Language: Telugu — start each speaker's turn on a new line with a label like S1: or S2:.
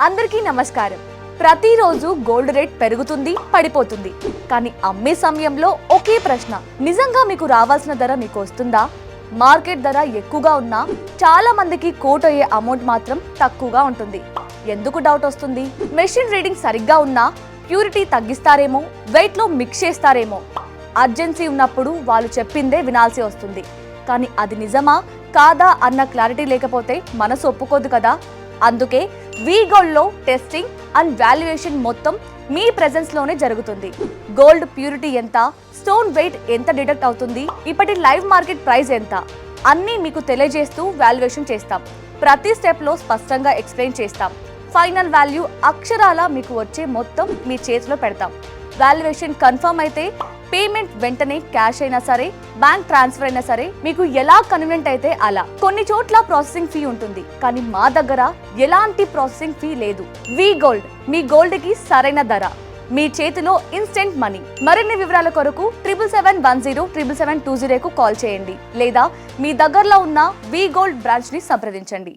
S1: అందరికీ నమస్కారం. ప్రతిరోజు గోల్డ్ రేట్ పెరుగుతుంది, పడిపోతుంది. కానీ అమ్మే సమయంలో ఒకే ప్రశ్న, నిజంగా మీకు రావాల్సిన ధర మీకు వస్తుందా? మార్కెట్ ధర ఎక్కువగా ఉన్నా చాలా మందికి కోట్ అయ్యే అమౌంట్ మాత్రం తక్కువగా ఉంటుంది. ఎందుకు డౌట్ వస్తుంది? మెషిన్ రీడింగ్ సరిగ్గా ఉన్నా ప్యూరిటీ తగ్గిస్తారేమో, వెయిట్ లో మిక్స్ చేస్తారేమో. అర్జెన్సీ ఉన్నప్పుడు వాళ్ళు చెప్పిందే వినాల్సి వస్తుంది. కానీ అది నిజమా కాదా అన్న క్లారిటీ లేకపోతే మనసు ఒప్పుకోదు కదా. అందుకే వి గోల్డ్ లో టెస్టింగ్ అండ్ వాల్యుయేషన్ మొత్తం మీ ప్రెజెన్స్ లోనే జరుగుతుంది. గోల్డ్ ప్యూరిటీ ఎంత, స్టోన్ వెయిట్ ఎంత డిడక్ట్ అవుతుంది, ఇప్పటి లైవ్ మార్కెట్ ప్రైస్ ఎంత, అన్నీ మీకు తెలియజేస్తూ వాల్యుయేషన్ చేస్తాం. ప్రతి స్టెప్ లో స్పష్టంగా ఎక్స్ప్లెయిన్ చేస్తాం. ఫైనల్ వాల్యూ అక్షరాల మీకు వచ్చే మొత్తం మీ చేతిలో పెడతాం. వాల్యుయేషన్ కన్ఫర్మ్ అయితే పేమెంట్ వెంటనే క్యాష్ అయినా సరే, బ్యాంక్ ట్రాన్స్ఫర్ అయినా సరే, మీకు ఎలా కన్వీనియంట్ అయితే అలా. కొన్ని చోట్ల ప్రాసెసింగ్ ఫీ ఉంటుంది, కానీ మా దగ్గర ఎలాంటి ప్రాసెసింగ్ ఫీ లేదు. వి గోల్డ్, మీ గోల్డ్ కి సరైన ధర, మీ చేతిలో ఇన్స్టెంట్ మనీ. మరిన్ని వివరాల కొరకు 7710 77720 కు కాల్ చేయండి లేదా మీ దగ్గరలో ఉన్న వి గోల్డ్ బ్రాంచ్ ని సంప్రదించండి.